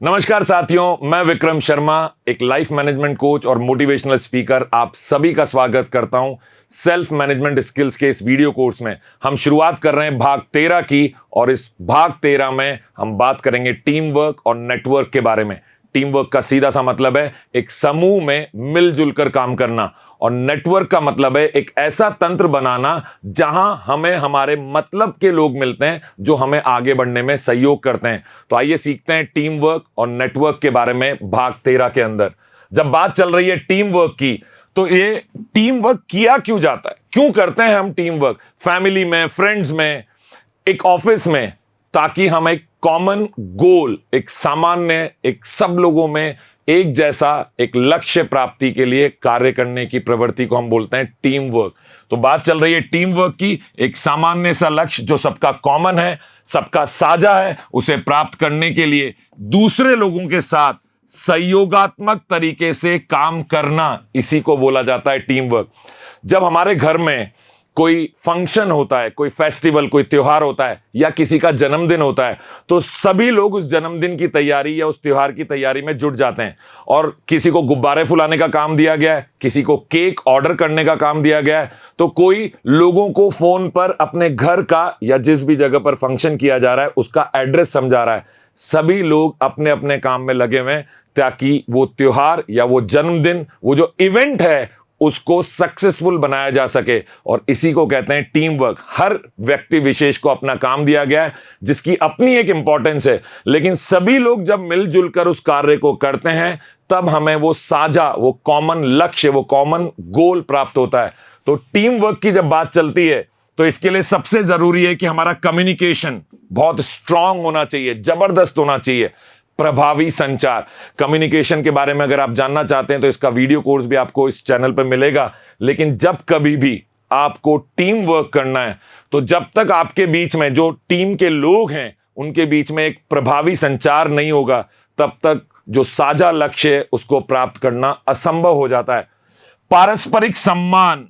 नमस्कार साथियों, मैं विक्रम शर्मा, एक लाइफ मैनेजमेंट कोच और मोटिवेशनल स्पीकर आप सभी का स्वागत करता हूं सेल्फ मैनेजमेंट स्किल्स के इस वीडियो कोर्स में। हम शुरुआत कर रहे हैं भाग 13 की, और इस भाग 13 में हम बात करेंगे टीम वर्क और नेटवर्क के बारे में। टीम वर्क का सीधा सा मतलब है एक समूह में मिलजुल कर काम करना, और नेटवर्क का मतलब है एक ऐसा तंत्र बनाना जहां हमें हमारे मतलब के लोग मिलते हैं जो हमें आगे बढ़ने में सहयोग करते हैं। तो आइए सीखते हैं टीम वर्क और नेटवर्क के बारे में भाग 13 के अंदर। जब बात चल रही है टीम वर्क की, तो ये टीम वर्क किया क्यों जाता है, क्यों करते हैं हम टीम वर्क फैमिली में, फ्रेंड्स में, एक ऑफिस में, ताकि हम एक कॉमन गोल, एक सामान्य, एक सब लोगों में एक जैसा एक लक्ष्य प्राप्ति के लिए कार्य करने की प्रवृत्ति को हम बोलते हैं टीम वर्क। तो बात चल रही है टीम वर्क की, एक सामान्य सा लक्ष्य जो सबका कॉमन है, सबका साझा है, उसे प्राप्त करने के लिए दूसरे लोगों के साथ सहयोगात्मक तरीके से काम करना, इसी को बोला जाता है टीम वर्क। जब हमारे घर में कोई फंक्शन होता है, कोई फेस्टिवल, कोई त्योहार होता है, या किसी का जन्मदिन होता है, तो सभी लोग उस जन्मदिन की तैयारी या उस त्योहार की तैयारी में जुट जाते हैं। और किसी को गुब्बारे फुलाने का काम दिया गया है, किसी को केक ऑर्डर करने का काम दिया गया है, तो कोई लोगों को फोन पर अपने घर का या जिस भी जगह पर फंक्शन किया जा रहा है उसका एड्रेस समझा रहा है। सभी लोग अपने अपने काम में लगे हुए हैं ताकि वो त्योहार या वो जन्मदिन, वो जो इवेंट है, उसको सक्सेसफुल बनाया जा सके। और इसी को कहते हैं टीम वर्क। हर व्यक्ति विशेष को अपना काम दिया गया है जिसकी अपनी एक इंपॉर्टेंस है, लेकिन सभी लोग जब मिलजुल कर उस कार्य को करते हैं तब हमें वो साझा, वो कॉमन लक्ष्य, वो कॉमन गोल प्राप्त होता है। तो टीम वर्क की जब बात चलती है तो इसके लिए सबसे जरूरी है कि हमारा कम्युनिकेशन बहुत स्ट्रांग होना चाहिए, जबरदस्त होना चाहिए, प्रभावी संचार। कम्युनिकेशन के बारे में अगर आप जानना चाहते हैं तो इसका वीडियो कोर्स भी आपको इस चैनल पर मिलेगा। लेकिन जब कभी भी आपको टीम वर्क करना है तो जब तक आपके बीच में जो टीम के लोग हैं उनके बीच में एक प्रभावी संचार नहीं होगा, तब तक जो साझा लक्ष्य है उसको प्राप्त करना असंभव हो जाता है। पारस्परिक सम्मान,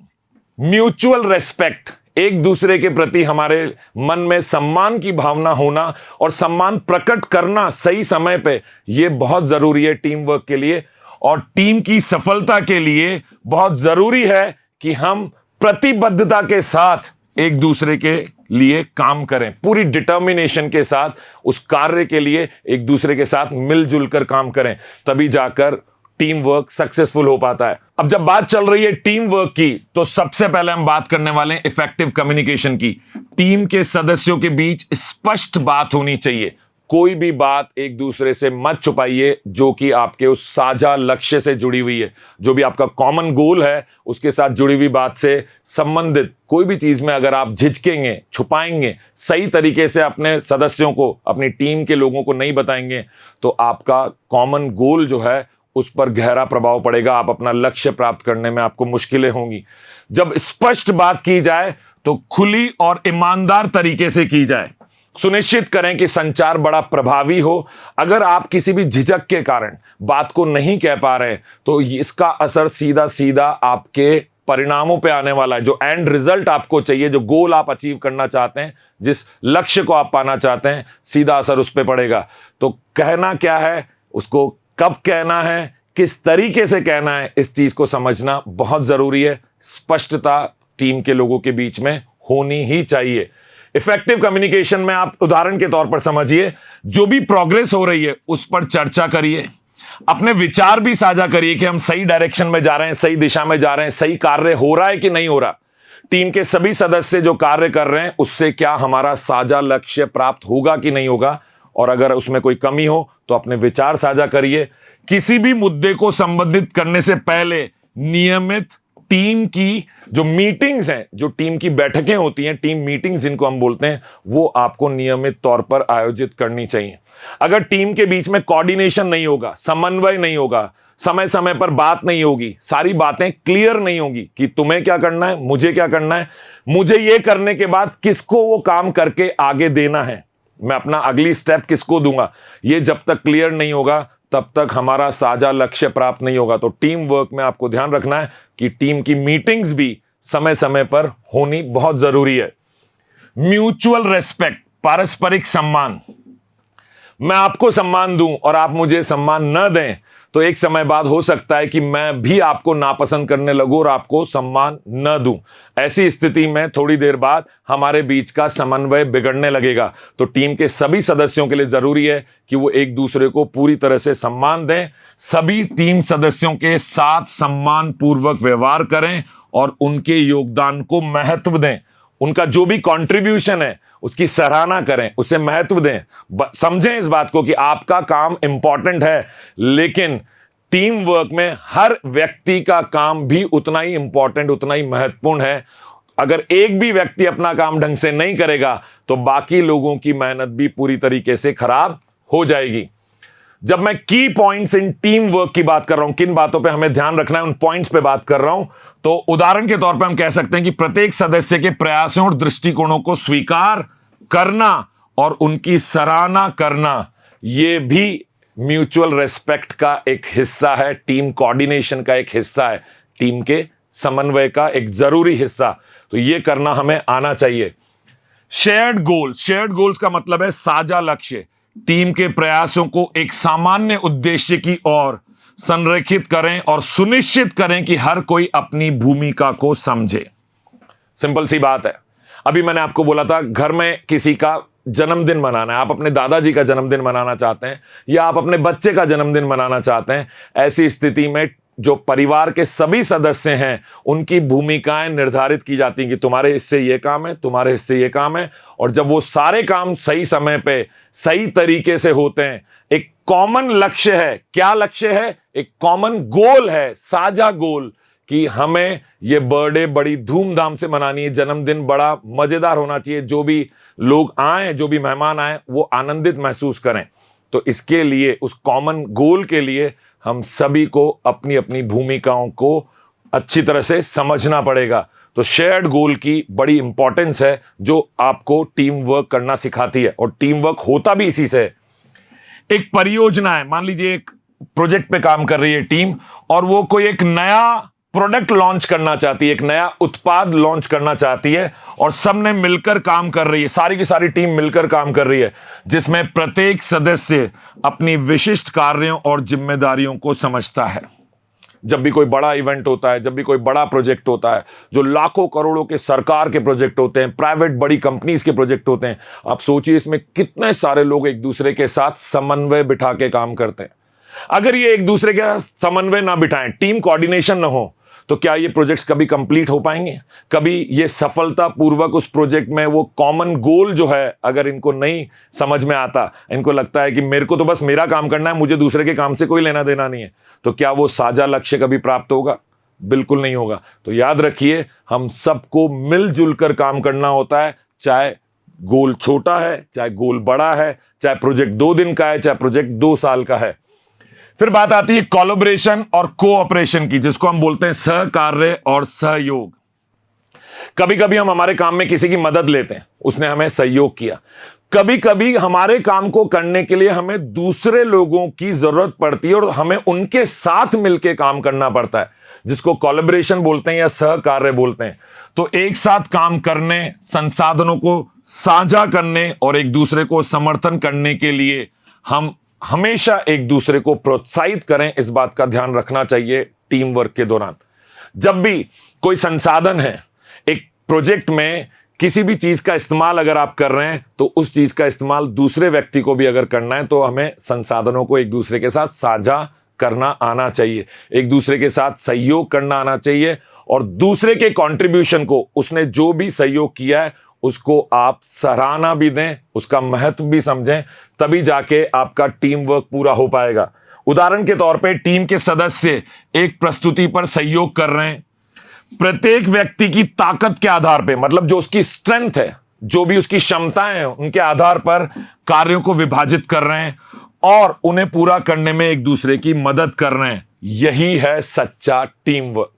म्यूचुअल रेस्पेक्ट, एक दूसरे के प्रति हमारे मन में सम्मान की भावना होना और सम्मान प्रकट करना सही समय पे, यह बहुत जरूरी है टीम वर्क के लिए। और टीम की सफलता के लिए बहुत जरूरी है कि हम प्रतिबद्धता के साथ एक दूसरे के लिए काम करें, पूरी डिटर्मिनेशन के साथ उस कार्य के लिए एक दूसरे के साथ मिलजुल कर काम करें, तभी जाकर टीम वर्क सक्सेसफुल हो पाता है। अब जब बात चल रही है टीम वर्क की, तो सबसे पहले हम बात करने वाले हैं इफेक्टिव कम्युनिकेशन की। टीम के सदस्यों के बीच स्पष्ट बात होनी चाहिए। कोई भी बात एक दूसरे से मत छुपाइए जो कि आपके उस साझा लक्ष्य से जुड़ी हुई है, जो भी आपका कॉमन गोल है उसके साथ जुड़ी हुई बात से संबंधित कोई भी चीज में अगर आप झिझकेंगे, छुपाएंगे, सही तरीके से अपने सदस्यों को, अपनी टीम के लोगों को नहीं बताएंगे, तो आपका कॉमन गोल जो है उस पर गहरा प्रभाव पड़ेगा। आप अपना लक्ष्य प्राप्त करने में आपको मुश्किलें होंगी। जब स्पष्ट बात की जाए तो खुली और ईमानदार तरीके से की जाए। सुनिश्चित करें कि संचार बड़ा प्रभावी हो। अगर आप किसी भी झिझक के कारण बात को नहीं कह पा रहे तो इसका असर सीधा सीधा आपके परिणामों पे आने वाला है। जो एंड रिजल्ट आपको चाहिए, जो गोल आप अचीव करना चाहते हैं, जिस लक्ष्य को आप पाना चाहते हैं, सीधा असर उस पर पड़ेगा। तो कहना क्या है, उसको कब कहना है, किस तरीके से कहना है, इस चीज को समझना बहुत जरूरी है। स्पष्टता टीम के लोगों के बीच में होनी ही चाहिए। इफेक्टिव कम्युनिकेशन में आप उदाहरण के तौर पर समझिए, जो भी प्रोग्रेस हो रही है उस पर चर्चा करिए, अपने विचार भी साझा करिए कि हम सही डायरेक्शन में जा रहे हैं, सही दिशा में जा रहे हैं, सही कार्य हो रहा है कि नहीं हो रहा। टीम के सभी सदस्य जो कार्य कर रहे हैं उससे क्या हमारा साझा लक्ष्य प्राप्त होगा कि नहीं होगा, और अगर उसमें कोई कमी हो तो अपने विचार साझा करिए। किसी भी मुद्दे को संबोधित करने से पहले नियमित टीम की जो मीटिंग्स हैं, जो टीम की बैठकें होती हैं, टीम मीटिंग्स जिनको हम बोलते हैं, वो आपको नियमित तौर पर आयोजित करनी चाहिए। अगर टीम के बीच में कोऑर्डिनेशन नहीं होगा, समन्वय नहीं होगा, समय समय पर बात नहीं होगी, सारी बातें क्लियर नहीं होगी कि तुम्हें क्या करना है, मुझे क्या करना है, मुझे ये करने के बाद किसको वो काम करके आगे देना है, मैं अपना अगली स्टेप किसको दूंगा, ये जब तक क्लियर नहीं होगा तब तक हमारा साझा लक्ष्य प्राप्त नहीं होगा। तो टीम वर्क में आपको ध्यान रखना है कि टीम की मीटिंग्स भी समय समय पर होनी बहुत जरूरी है। म्यूचुअल रेस्पेक्ट, पारस्परिक सम्मान। मैं आपको सम्मान दूं और आप मुझे सम्मान न दें, तो एक समय बाद हो सकता है कि मैं भी आपको नापसंद करने लगूं और आपको सम्मान न दूं। ऐसी स्थिति में थोड़ी देर बाद हमारे बीच का समन्वय बिगड़ने लगेगा। तो टीम के सभी सदस्यों के लिए जरूरी है कि वो एक दूसरे को पूरी तरह से सम्मान दें, सभी टीम सदस्यों के साथ सम्मान पूर्वक व्यवहार करें और उनके योगदान को महत्व दें। उनका जो भी कंट्रीब्यूशन है उसकी सराहना करें, उसे महत्व दें। समझें इस बात को कि आपका काम इंपॉर्टेंट है, लेकिन टीम वर्क में हर व्यक्ति का काम भी उतना ही इंपॉर्टेंट, उतना ही महत्वपूर्ण है। अगर एक भी व्यक्ति अपना काम ढंग से नहीं करेगा तो बाकी लोगों की मेहनत भी पूरी तरीके से खराब हो जाएगी। जब मैं की पॉइंट्स इन टीम वर्क की बात कर रहा हूं, किन बातों पे हमें ध्यान रखना है, उन पॉइंट्स पे बात कर रहा हूं, तो उदाहरण के तौर पे हम कह सकते हैं कि प्रत्येक सदस्य के प्रयासों और दृष्टिकोणों को स्वीकार करना और उनकी सराहना करना, यह भी म्यूचुअल रेस्पेक्ट का एक हिस्सा है, टीम कोऑर्डिनेशन का एक हिस्सा है, टीम के समन्वय का एक जरूरी हिस्सा। तो यह करना हमें आना चाहिए। शेयर्ड गोल्स का मतलब है साझा लक्ष्य। टीम के प्रयासों को एक सामान्य उद्देश्य की ओर संरेखित करें और सुनिश्चित करें कि हर कोई अपनी भूमिका को समझे। सिंपल सी बात है। अभी मैंने आपको बोला था, घर में किसी का जन्मदिन मनाना है, आप अपने दादाजी का जन्मदिन मनाना चाहते हैं या आप अपने बच्चे का जन्मदिन मनाना चाहते हैं। ऐसी स्थिति में जो परिवार के सभी सदस्य हैं उनकी भूमिकाएं निर्धारित की जाती हैं कि तुम्हारे हिस्से ये काम है, तुम्हारे हिस्से ये काम है। और जब वो सारे काम सही समय पे सही तरीके से होते हैं, एक कॉमन लक्ष्य है। क्या लक्ष्य है? एक कॉमन गोल है, साझा गोल, कि हमें ये बर्थडे बड़ी धूमधाम से मनानी है, जन्मदिन बड़ा मजेदार होना चाहिए, जो भी लोग आए, जो भी मेहमान आए, वो आनंदित महसूस करें। तो इसके लिए, उस कॉमन गोल के लिए हम सभी को अपनी अपनी भूमिकाओं को अच्छी तरह से समझना पड़ेगा। तो शेयर्ड गोल की बड़ी इंपॉर्टेंस है, जो आपको टीम वर्क करना सिखाती है, और टीम वर्क होता भी इसी से है। एक परियोजना है, मान लीजिए एक प्रोजेक्ट पे काम कर रही है टीम, और वो कोई एक नया प्रोडक्ट लॉन्च करना चाहती है, एक नया उत्पाद लॉन्च करना चाहती है, और सबने मिलकर काम कर रही है, सारी की सारी टीम मिलकर काम कर रही है, जिसमें प्रत्येक सदस्य अपनी विशिष्ट कार्यों और जिम्मेदारियों को समझता है। जब भी कोई बड़ा इवेंट होता है, जब भी कोई बड़ा प्रोजेक्ट होता है, जो लाखों करोड़ों के सरकार के प्रोजेक्ट होते हैं, प्राइवेट बड़ी कंपनीज के प्रोजेक्ट होते हैं, आप सोचिए इसमें कितने सारे लोग एक दूसरे के साथ समन्वय बिठा के काम करते हैं। अगर ये एक दूसरे के साथ समन्वय ना बिठाएं, टीम कोऑर्डिनेशन ना हो, तो क्या ये प्रोजेक्ट्स कभी कंप्लीट हो पाएंगे? कभी ये सफलतापूर्वक उस प्रोजेक्ट में वो कॉमन गोल जो है, अगर इनको नहीं समझ में आता, इनको लगता है कि मेरे को तो बस मेरा काम करना है, मुझे दूसरे के काम से कोई लेना देना नहीं है, तो क्या वो साझा लक्ष्य कभी प्राप्त होगा? बिल्कुल नहीं होगा। तो याद रखिए, हम सबको मिलजुल कर काम करना होता है, चाहे गोल छोटा है, चाहे गोल बड़ा है, चाहे प्रोजेक्ट 2 दिन का है, चाहे प्रोजेक्ट 2 साल का है। फिर बात आती है कोलैबोरेशन और कोऑपरेशन की, जिसको हम बोलते हैं सहकार्य और सहयोग। कभी कभी हम हमारे काम में किसी की मदद लेते हैं, उसने हमें सहयोग किया। कभी कभी हमारे काम को करने के लिए हमें दूसरे लोगों की जरूरत पड़ती है और हमें उनके साथ मिलकर काम करना पड़ता है, जिसको कोलैबोरेशन बोलते हैं या सहकार्य बोलते हैं। तो एक साथ काम करने, संसाधनों को साझा करने और एक दूसरे को समर्थन करने के लिए हम हमेशा एक दूसरे को प्रोत्साहित करें, इस बात का ध्यान रखना चाहिए टीम वर्क के दौरान। जब भी कोई संसाधन है, एक प्रोजेक्ट में किसी भी चीज का इस्तेमाल अगर आप कर रहे हैं, तो उस चीज का इस्तेमाल दूसरे व्यक्ति को भी अगर करना है, तो हमें संसाधनों को एक दूसरे के साथ साझा करना आना चाहिए, एक दूसरे के साथ सहयोग करना आना चाहिए, और दूसरे के कंट्रीब्यूशन को, उसने जो भी सहयोग किया है उसको आप सराहना भी दें, उसका महत्व भी समझें, तभी जाके आपका टीम वर्क पूरा हो पाएगा। उदाहरण के तौर पे टीम के सदस्य एक प्रस्तुति पर सहयोग कर रहे हैं, प्रत्येक व्यक्ति की ताकत के आधार पे, मतलब जो उसकी स्ट्रेंथ है, जो भी उसकी क्षमताएं हैं, उनके आधार पर कार्यों को विभाजित कर रहे हैं और उन्हें पूरा करने में एक दूसरे की मदद कर रहे हैं। यही है सच्चा टीम वर्क।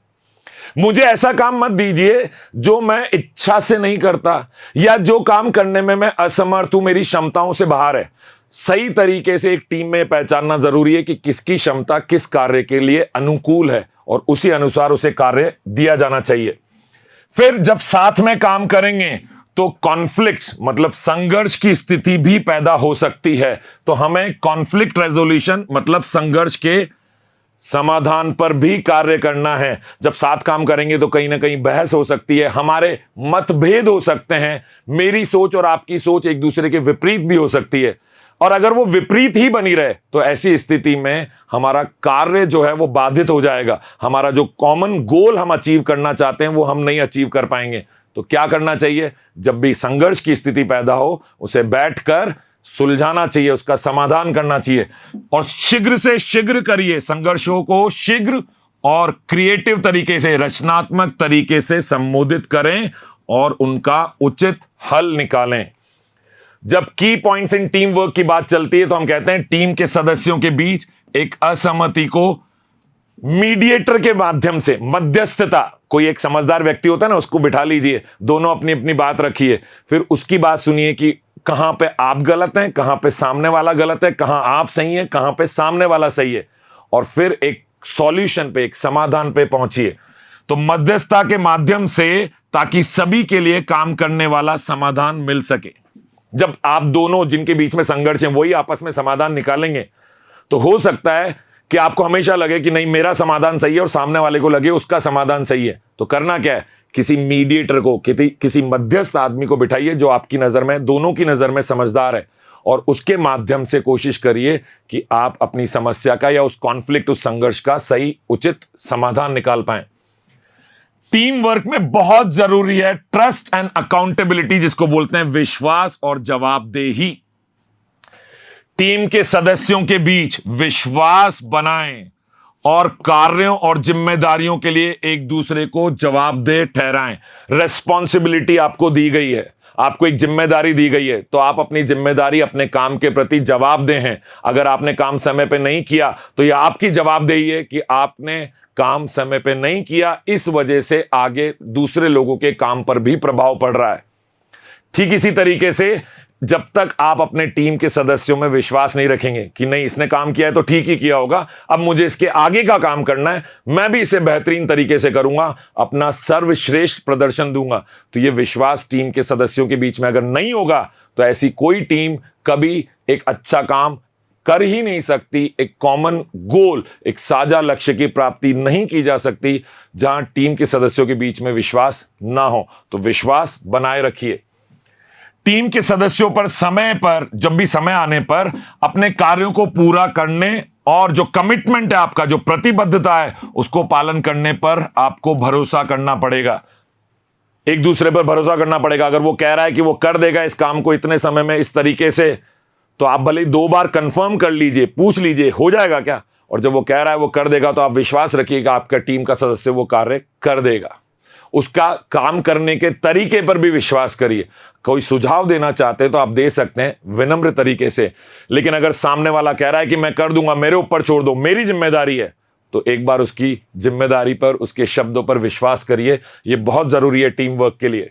मुझे ऐसा काम मत दीजिए जो मैं इच्छा से नहीं करता, या जो काम करने में मैं असमर्थ हूं, मेरी क्षमताओं से बाहर है। सही तरीके से एक टीम में पहचानना जरूरी है कि किसकी क्षमता किस कार्य के लिए अनुकूल है, और उसी अनुसार उसे कार्य दिया जाना चाहिए। फिर जब साथ में काम करेंगे तो कॉन्फ्लिक्ट्स मतलब संघर्ष की स्थिति भी पैदा हो सकती है। तो हमें कॉन्फ्लिक्ट रेजोल्यूशन मतलब संघर्ष के समाधान पर भी कार्य करना है। जब साथ काम करेंगे तो कहीं ना कहीं बहस हो सकती है, हमारे मतभेद हो सकते हैं, मेरी सोच और आपकी सोच एक दूसरे के विपरीत भी हो सकती है, और अगर वो विपरीत ही बनी रहे तो ऐसी स्थिति में हमारा कार्य जो है वो बाधित हो जाएगा। हमारा जो कॉमन गोल हम अचीव करना चाहते हैं वो हम नहीं अचीव कर पाएंगे। तो क्या करना चाहिए? जब भी संघर्ष की स्थिति पैदा हो उसे बैठकर सुलझाना चाहिए, उसका समाधान करना चाहिए, और शीघ्र से शीघ्र करिए। संघर्षों को शीघ्र और क्रिएटिव तरीके से, रचनात्मक तरीके से संबोधित करें और उनका उचित हल निकालें। जब की पॉइंट्स इन टीम वर्क की बात चलती है तो हम कहते हैं टीम के सदस्यों के बीच एक असहमति को मीडिएटर के माध्यम से, मध्यस्थता, कोई एक समझदार व्यक्ति होता है ना, उसको बिठा लीजिए, दोनों अपनी अपनी बात रखिए, फिर उसकी बात सुनिए कि कहां पे आप गलत हैं, कहां पे सामने वाला गलत है, कहां आप सही हैं, कहां पे सामने वाला सही है, और फिर एक सॉल्यूशन पे, एक समाधान पे पहुंचिए। तो मध्यस्थता के माध्यम से, ताकि सभी के लिए काम करने वाला समाधान मिल सके। जब आप दोनों जिनके बीच में संघर्ष है वही आपस में समाधान निकालेंगे तो हो सकता है कि आपको हमेशा लगे कि नहीं मेरा समाधान सही है और सामने वाले को लगे उसका समाधान सही है। तो करना क्या है? किसी मीडिएटर को, किसी मध्यस्थ आदमी को बिठाइए जो आपकी नजर में, दोनों की नजर में समझदार है, और उसके माध्यम से कोशिश करिए कि आप अपनी समस्या का या उस कॉन्फ्लिक्ट, उस संघर्ष का सही उचित समाधान निकाल पाए। टीम वर्क में बहुत जरूरी है ट्रस्ट एंड अकाउंटेबिलिटी, जिसको बोलते हैं विश्वास और जवाबदेही। टीम के सदस्यों के बीच विश्वास बनाएं और कार्यों और जिम्मेदारियों के लिए एक दूसरे को जवाबदेह ठहराएं। रेस्पॉन्सिबिलिटी आपको दी गई है, आपको एक जिम्मेदारी दी गई है, तो आप अपनी जिम्मेदारी, अपने काम के प्रति जवाबदेह हैं। अगर आपने काम समय पे नहीं किया तो यह आपकी जवाबदेही है कि आपने काम समय पे नहीं किया, इस वजह से आगे दूसरे लोगों के काम पर भी प्रभाव पड़ रहा है। ठीक इसी तरीके से जब तक आप अपने टीम के सदस्यों में विश्वास नहीं रखेंगे कि नहीं इसने काम किया है तो ठीक ही किया होगा, अब मुझे इसके आगे का काम करना है, मैं भी इसे बेहतरीन तरीके से करूंगा, अपना सर्वश्रेष्ठ प्रदर्शन दूंगा, तो यह विश्वास टीम के सदस्यों के बीच में अगर नहीं होगा तो ऐसी कोई टीम कभी एक अच्छा काम कर ही नहीं सकती। एक कॉमन गोल, एक साझा लक्ष्य की प्राप्ति नहीं की जा सकती जहां टीम के सदस्यों के बीच में विश्वास ना हो। तो विश्वास बनाए रखिए। टीम के सदस्यों पर समय पर, जब भी समय आने पर अपने कार्यों को पूरा करने और जो कमिटमेंट है आपका, जो प्रतिबद्धता है, उसको पालन करने पर आपको भरोसा करना पड़ेगा। एक दूसरे पर भरोसा करना पड़ेगा। अगर वो कह रहा है कि वो कर देगा इस काम को इतने समय में इस तरीके से, तो आप भले 2 बार कंफर्म कर लीजिए, पूछ लीजिए हो जाएगा क्या, और जब वो कह रहा है वो कर देगा तो आप विश्वास रखिएगा आपका टीम का सदस्य वो कार्य कर देगा। उसका काम करने के तरीके पर भी विश्वास करिए। कोई सुझाव देना चाहते हैं तो आप दे सकते हैं विनम्र तरीके से, लेकिन अगर सामने वाला कह रहा है कि मैं कर दूंगा, मेरे ऊपर छोड़ दो, मेरी जिम्मेदारी है, तो एक बार उसकी जिम्मेदारी पर, उसके शब्दों पर विश्वास करिए। यह बहुत जरूरी है टीम वर्क के लिए।